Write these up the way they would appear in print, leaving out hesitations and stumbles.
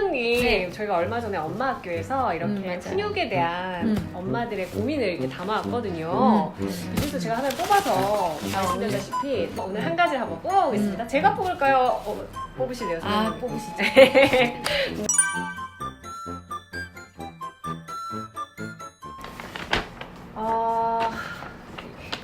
팀장님, 네. 저희가 얼마 전에 엄마 학교에서 이렇게 맞아요. 훈육에 대한 엄마들의 고민을 이렇게 담아왔거든요. 음. 그래서 제가 하나 뽑아서 말씀드렸다시피 오늘 한 가지를 한번 뽑아보겠습니다. 제가 뽑을까요? 뽑으실래요? 아, 선생님? 뽑으시죠.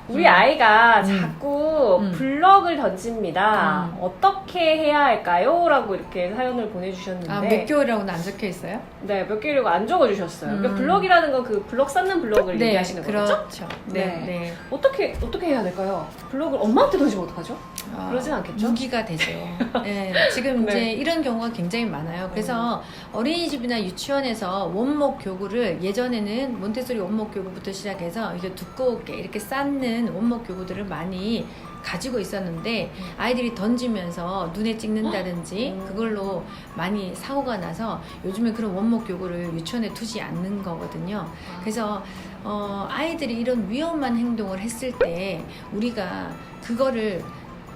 우리 아이가 음. 자꾸 음. 블럭을 던집니다. 음. 어떻게 해야 할까요? 라고 이렇게 사연을 보내주셨는데 아, 몇 개월이라고는 안 적혀 있어요? 네, 몇 개라고 안 적어주셨어요. 그러니까 블럭이라는 건 그 블럭 쌓는 블럭을 얘기하시는 거죠? 그렇죠. 네. 네. 어떻게 해야 될까요? 블럭을 엄마한테 던지면 어떡하죠? 아, 그러진 않겠죠? 무기가 되죠. 네, 지금 네. 이제 이런 경우가 굉장히 많아요. 그래서 어린이집이나 유치원에서 원목 교구를 예전에는 몬테소리 원목 교구부터 시작해서 이제 두껍게 이렇게 쌓는 원목 교구들을 많이 가지고 있었는데 아이들이 던지면서 눈에 찍는다든지 그걸로 많이 사고가 나서 요즘에 그런 원목 교구를 유치원에 두지 않는 거거든요. 그래서 아이들이 이런 위험한 행동을 했을 때 우리가 그거를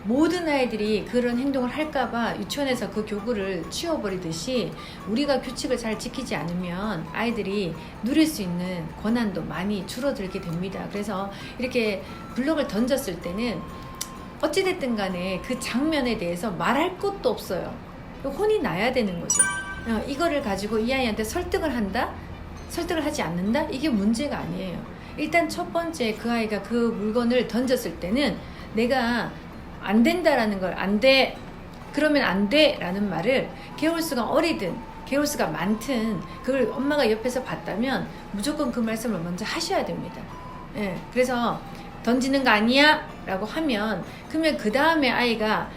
모든 아이들이 그런 행동을 할까봐 유치원에서 그 교구를 치워버리듯이 우리가 규칙을 잘 지키지 않으면 아이들이 누릴 수 있는 권한도 많이 줄어들게 됩니다. 그래서 이렇게 블럭을 던졌을 때는 어찌됐든 간에 그 장면에 대해서 말할 것도 없어요. 혼이 나야 되는 거죠. 이거를 가지고 이 아이한테 설득을 한다? 설득을 하지 않는다? 이게 문제가 아니에요. 일단 첫 번째 그 아이가 그 물건을 던졌을 때는 내가 안 된다라는 걸 안 돼. 그러면 안 돼. 라는 말을 개월수가 어리든 개월수가 많든 그걸 엄마가 옆에서 봤다면 무조건 그 말씀을 먼저 하셔야 됩니다. 예, 그래서 던지는 거 아니야? 라고 하면 그러면 그 다음에 아이가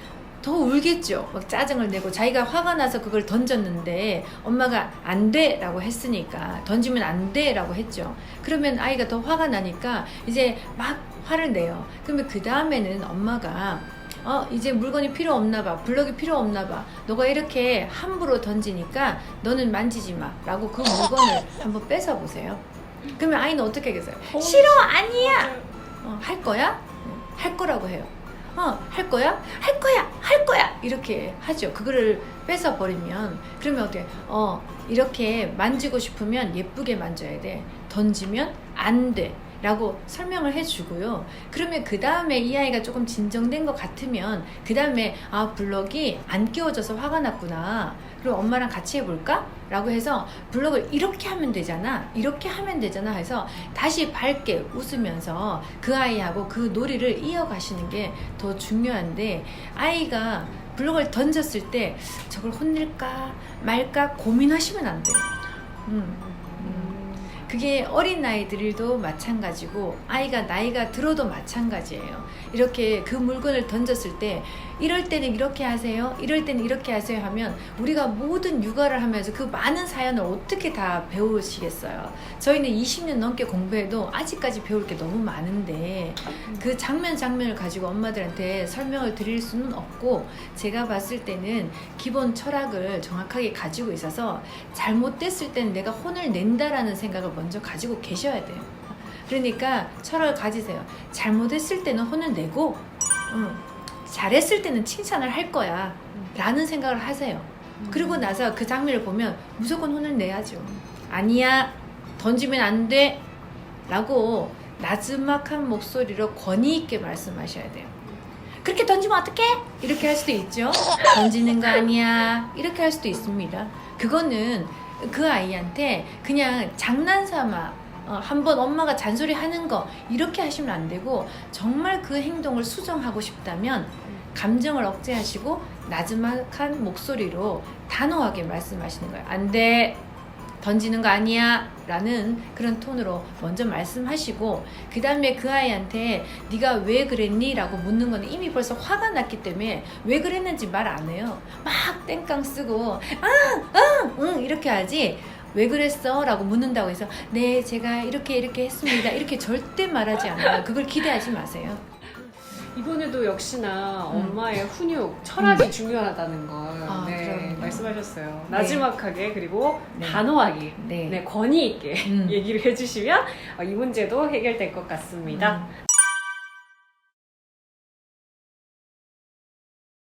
더 울겠죠. 막 짜증을 내고 자기가 화가 나서 그걸 던졌는데 엄마가 안 돼! 라고 했으니까 던지면 안 돼! 라고 했죠. 그러면 아이가 더 화가 나니까 이제 막 화를 내요. 그러면 그 다음에는 엄마가 이제 물건이 필요 없나 봐. 블럭이 필요 없나 봐. 너가 이렇게 함부로 던지니까 너는 만지지 마. 라고 그 물건을 한번 뺏어 보세요. 그러면 아이는 어떻게 하겠어요? 싫어! 아니야! 할 거야? 할 거라고 해요. 할 거야? 할 거야! 할 거야! 이렇게 하죠. 그거를 뺏어 버리면 그러면 어떻게 이렇게 만지고 싶으면 예쁘게 만져야 돼. 던지면 안 돼. 라고 설명을 해주고요. 그러면 그 다음에 이 아이가 조금 진정된 것 같으면 그 다음에 블럭이 안 끼워져서 화가 났구나. 그럼 엄마랑 같이 해볼까? 라고 해서 블럭을 이렇게 하면 되잖아. 이렇게 하면 되잖아. 해서 다시 밝게 웃으면서 그 아이하고 그 놀이를 이어가시는 게 더 중요한데 아이가 블럭을 던졌을 때 저걸 혼낼까 말까 고민하시면 안 돼요. 그게 어린아이들도 마찬가지고 아이가 나이가 들어도 마찬가지예요. 이렇게 그 물건을 던졌을 때 이럴 때는 이렇게 하세요, 이럴 때는 이렇게 하세요 하면 우리가 모든 육아를 하면서 그 많은 사연을 어떻게 다 배우시겠어요. 저희는 20년 넘게 공부해도 아직까지 배울 게 너무 많은데 그 장면을 가지고 엄마들한테 설명을 드릴 수는 없고 제가 봤을 때는 기본 철학을 정확하게 가지고 있어서 잘못됐을 때는 내가 혼을 낸다라는 생각을 먼저 가지고 계셔야 돼요. 그러니까 철학을 가지세요. 잘못했을 때는 혼을 내고 잘했을 때는 칭찬을 할 거야 라는 생각을 하세요. 그리고 나서 그 장면을 보면 무조건 혼을 내야죠. 아니야, 던지면 안 돼 라고 나지막한 목소리로 권위 있게 말씀하셔야 돼요. 그렇게 던지면 어떡해? 이렇게 할 수도 있죠. 던지는 거 아니야 이렇게 할 수도 있습니다. 그거는 그 아이한테 그냥 장난삼아 한번 엄마가 잔소리 하는 거 이렇게 하시면 안 되고 정말 그 행동을 수정하고 싶다면 감정을 억제하시고 나지막한 목소리로 단호하게 말씀하시는 거예요. 안 돼! 던지는 거 아니야! 라는 그런 톤으로 먼저 말씀하시고 그 다음에 그 아이한테 네가 왜 그랬니? 라고 묻는 거는 이미 벌써 화가 났기 때문에 왜 그랬는지 말 안 해요. 막 땡깡 쓰고 응 이렇게 하지 왜 그랬어? 라고 묻는다고 해서 네 제가 이렇게 했습니다 이렇게 절대 말하지 않아요. 그걸 기대하지 마세요. 이번에도 역시나 엄마의 훈육, 철학이 중요하다는 걸 그럼요. 말씀하셨어요. 네. 나지막하게 그리고 네. 단호하게 네. 권위 있게 얘기를 해주시면 이 문제도 해결될 것 같습니다.